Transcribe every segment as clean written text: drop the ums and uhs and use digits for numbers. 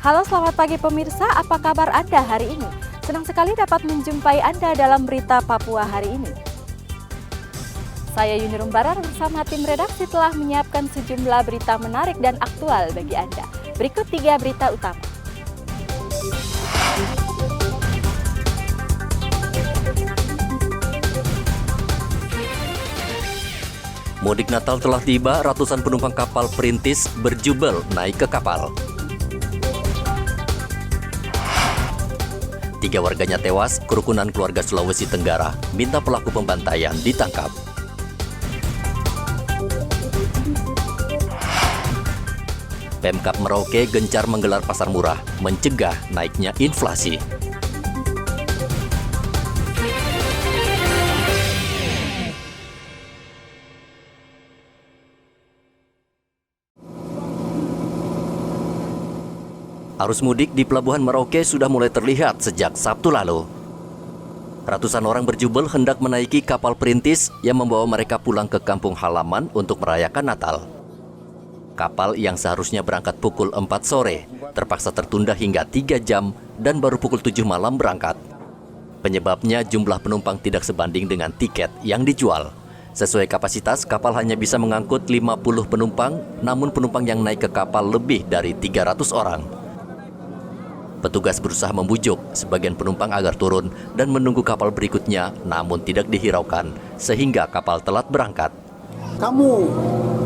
Halo, selamat pagi pemirsa, apa kabar Anda hari ini? Senang sekali dapat menjumpai Anda dalam berita Papua hari ini. Saya Yuni Rumbarar bersama tim redaksi telah menyiapkan sejumlah berita menarik dan aktual bagi Anda. Berikut 3 berita utama. Mudik Natal telah tiba, ratusan penumpang kapal perintis berjubel naik ke kapal. 3 warganya tewas, kerukunan keluarga Sulawesi Tenggara minta pelaku pembantaian ditangkap. Pemkab Merauke gencar menggelar pasar murah, mencegah naiknya inflasi. Arus mudik di Pelabuhan Merauke sudah mulai terlihat sejak Sabtu lalu. Ratusan orang berjubel hendak menaiki kapal perintis yang membawa mereka pulang ke kampung halaman untuk merayakan Natal. Kapal yang seharusnya berangkat pukul 4 sore terpaksa tertunda hingga 3 jam dan baru pukul 7 malam berangkat. Penyebabnya jumlah penumpang tidak sebanding dengan tiket yang dijual. Sesuai kapasitas, kapal hanya bisa mengangkut 50 penumpang, namun penumpang yang naik ke kapal lebih dari 300 orang. Petugas berusaha membujuk sebagian penumpang agar turun dan menunggu kapal berikutnya, namun tidak dihiraukan, sehingga kapal telat berangkat. Kamu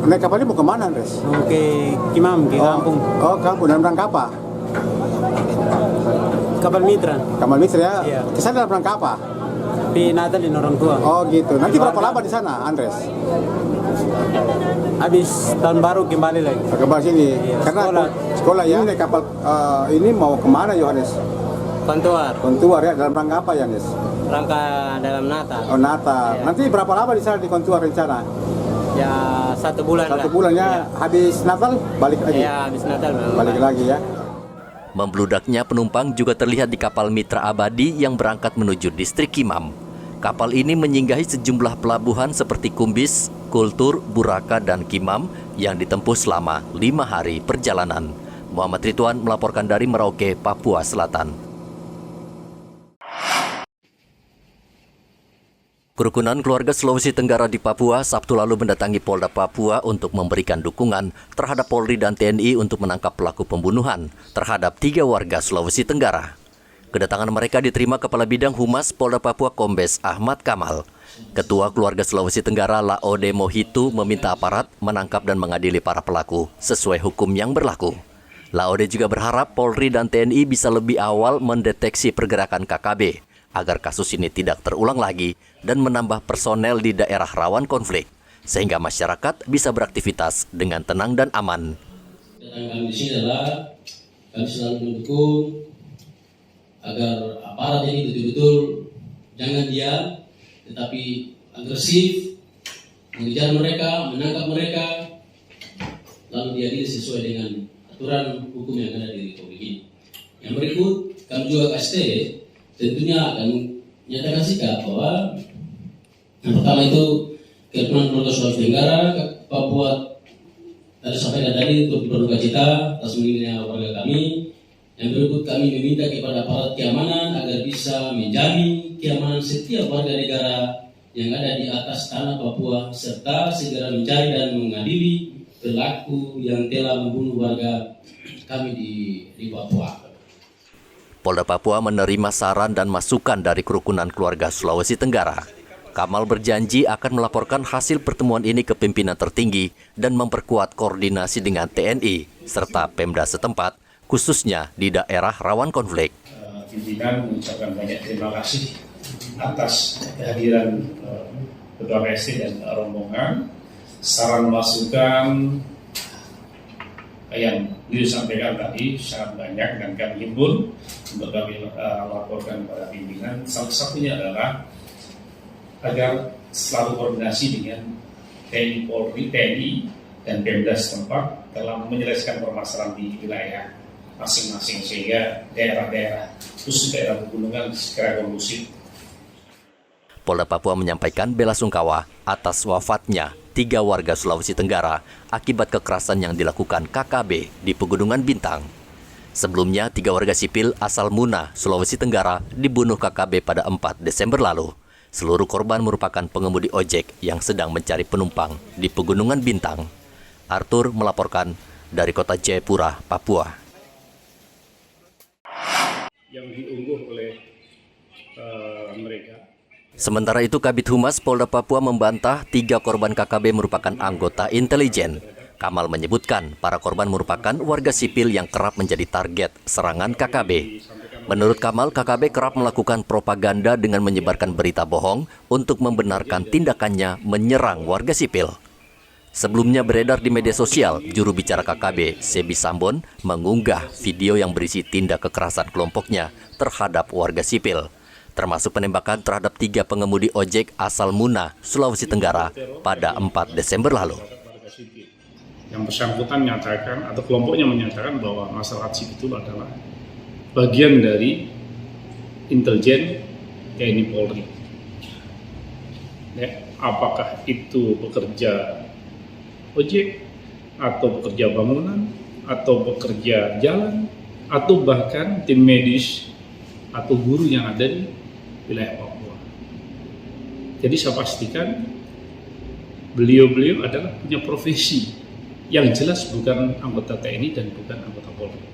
naik kapal ini mau kemana, Andres? Mau ke Kimam, ke kampung. Oh, kampung. Dan berangkat apa? Kapal Mitra. Kapal Mitra ya? Iya. Ke sana dalam rangka apa? Di Natal di orang tua. Oh gitu. Nanti berapa lama di sana, Andres? Habis tahun baru kembali lagi. Kembali sini. Iya, Karena sekolah ya. Naik kapal ini mau kemana, Yohanes? Kontuar. Kontuar ya. Dalam rangka apa, Yohanes? Rangka dalam Natal. Oh, Natal. Iya. Nanti berapa lama di sana di Kontuar rencana? Ya 1 bulan lah. 1 bulan ya. Habis Natal balik lagi. Ya habis Natal memang. Balik lagi ya. Membludaknya penumpang juga terlihat di kapal Mitra Abadi yang berangkat menuju distrik Kimam. Kapal ini menyinggahi sejumlah pelabuhan seperti Kumbis, Kultur, Buraka, dan Kimam yang ditempuh selama 5 hari perjalanan. Muhammad Ridwan melaporkan dari Merauke, Papua Selatan. Kerukunan keluarga Sulawesi Tenggara di Papua Sabtu lalu mendatangi Polda Papua untuk memberikan dukungan terhadap Polri dan TNI untuk menangkap pelaku pembunuhan terhadap 3 warga Sulawesi Tenggara. Kedatangan mereka diterima Kepala Bidang Humas Polda Papua Kombes Ahmad Kamal. Ketua Keluarga Sulawesi Tenggara Laode Mohitu meminta aparat menangkap dan mengadili para pelaku sesuai hukum yang berlaku. Laode juga berharap Polri dan TNI bisa lebih awal mendeteksi pergerakan KKB agar kasus ini tidak terulang lagi dan menambah personel di daerah rawan konflik sehingga masyarakat bisa beraktivitas dengan tenang dan aman. Kami di sini adalah kami selalu mendukung agar aparat ini betul-betul jangan diam, tetapi agresif, mengejar mereka, menangkap mereka, lalu diadili sesuai dengan aturan hukum yang ada di Republik ini. Yang berikut, kami juga KST tentunya akan menyatakan sikap bahwa yang pertama itu kerukunan keluarga Sulawesi Tenggara, Papua tadi sampaikan tadi untuk berduka cita atas meninggalnya warga kami. Yang berikut kami meminta kepada aparat keamanan agar bisa menjamin keamanan setiap warga negara yang ada di atas tanah Papua serta segera mencari dan mengadili pelaku yang telah membunuh warga kami di Papua. Polda Papua menerima saran dan masukan dari kerukunan keluarga Sulawesi Tenggara. Kamal berjanji akan melaporkan hasil pertemuan ini ke pimpinan tertinggi dan memperkuat koordinasi dengan TNI serta Pemda setempat, khususnya di daerah rawan konflik. Pimpinan mengucapkan banyak terima kasih atas kehadiran Ketua KST dan rombongan, saran masukan yang disampaikan tadi sangat banyak dan kami himpun untuk kami laporkan kepada pimpinan. Salah satunya adalah agar selalu koordinasi dengan TNI, Polri, TNI dan Pemda setempat dalam menyelesaikan permasalahan di wilayah masing-masing sehingga daerah-daerah khusus daerah pegunungan segera kondusif. Polda Papua menyampaikan bela sungkawa atas wafatnya 3 warga Sulawesi Tenggara akibat kekerasan yang dilakukan KKB di Pegunungan Bintang. Sebelumnya, 3 warga sipil asal Muna, Sulawesi Tenggara dibunuh KKB pada 4 Desember lalu. Seluruh korban merupakan pengemudi ojek yang sedang mencari penumpang di Pegunungan Bintang. Arthur melaporkan dari kota Jayapura, Papua. Yang diunggah oleh mereka. Sementara itu, Kabid Humas Polda Papua membantah 3 korban KKB merupakan anggota intelijen. Kamal menyebutkan para korban merupakan warga sipil yang kerap menjadi target serangan KKB. Menurut Kamal, KKB kerap melakukan propaganda dengan menyebarkan berita bohong untuk membenarkan tindakannya menyerang warga sipil. Sebelumnya beredar di media sosial, juru bicara KKB, Sebi Sambon, mengunggah video yang berisi tindak kekerasan kelompoknya terhadap warga sipil, termasuk penembakan terhadap 3 pengemudi ojek asal Muna, Sulawesi Tenggara pada 4 Desember lalu. Yang bersangkutan menyatakan atau kelompoknya menyatakan bahwa masyarakat sipil itu adalah bagian dari intelijen TNI Polri. Ya, apakah itu bekerja ojek, atau bekerja bangunan, atau bekerja jalan, atau bahkan tim medis atau guru yang ada di wilayah Papua. Jadi saya pastikan beliau-beliau adalah punya profesi yang jelas bukan anggota TNI dan bukan anggota Polri.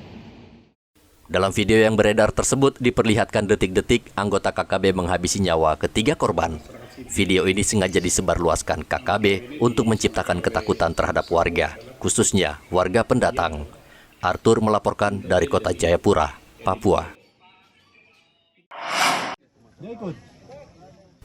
Dalam video yang beredar tersebut diperlihatkan detik-detik anggota KKB menghabisi nyawa ketiga korban. Video ini sengaja disebarluaskan KKB untuk menciptakan ketakutan terhadap warga, khususnya warga pendatang. Arthur melaporkan dari kota Jayapura, Papua.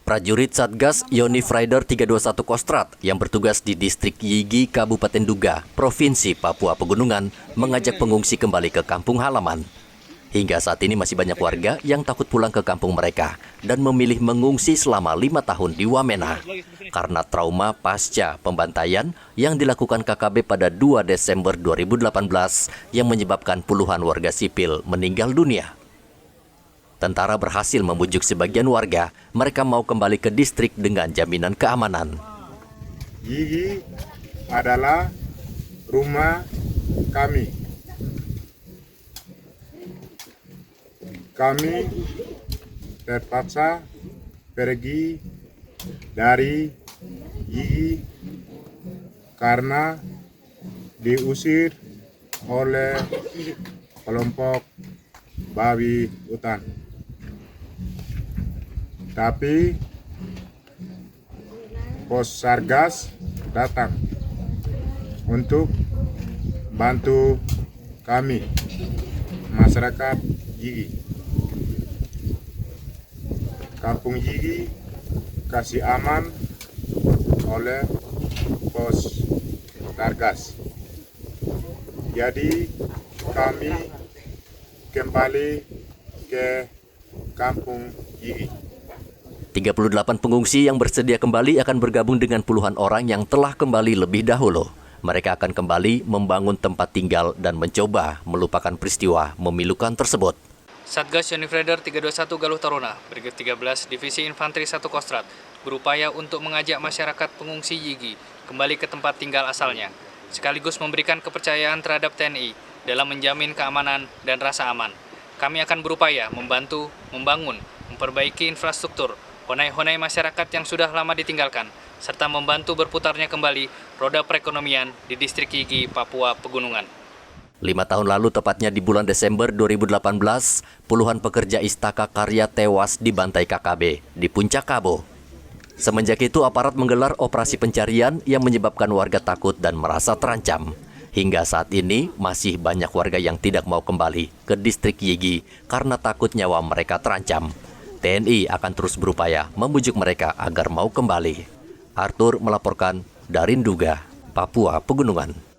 Prajurit Satgas Yonif Rider 321 Kostrat yang bertugas di distrik Yigi, Kabupaten Duga, Provinsi Papua Pegunungan, mengajak pengungsi kembali ke kampung halaman. Hingga saat ini masih banyak warga yang takut pulang ke kampung mereka dan memilih mengungsi selama 5 tahun di Wamena karena trauma pasca pembantaian yang dilakukan KKB pada 2 Desember 2018 yang menyebabkan puluhan warga sipil meninggal dunia. Tentara berhasil membujuk sebagian warga, mereka mau kembali ke distrik dengan jaminan keamanan. Yigi adalah rumah kami. Kami terpaksa pergi dari Yigi karena diusir oleh kelompok babi hutan. Tapi pos Sargas datang untuk bantu kami, masyarakat Yigi. Kampung Yigi kasih aman oleh pos Sargas. Jadi kami kembali ke kampung Yigi. 38 pengungsi yang bersedia kembali akan bergabung dengan puluhan orang yang telah kembali lebih dahulu. Mereka akan kembali membangun tempat tinggal dan mencoba melupakan peristiwa memilukan tersebut. Satgas Yonif Rider 321 Galuh Taruna, Brigade 13 Divisi Infanteri 1 Kostrat, berupaya untuk mengajak masyarakat pengungsi Yigi kembali ke tempat tinggal asalnya, sekaligus memberikan kepercayaan terhadap TNI dalam menjamin keamanan dan rasa aman. Kami akan berupaya membantu, membangun, memperbaiki infrastruktur, honai-honai masyarakat yang sudah lama ditinggalkan, serta membantu berputarnya kembali roda perekonomian di distrik Yigi, Papua Pegunungan. 5 tahun lalu, tepatnya di bulan Desember 2018, puluhan pekerja Istaka Karya tewas dibantai KKB di Puncak Kabo. Semenjak itu, aparat menggelar operasi pencarian yang menyebabkan warga takut dan merasa terancam. Hingga saat ini, masih banyak warga yang tidak mau kembali ke distrik Yigi karena takut nyawa mereka terancam. TNI akan terus berupaya membujuk mereka agar mau kembali. Arthur melaporkan dari Nduga, Papua Pegunungan.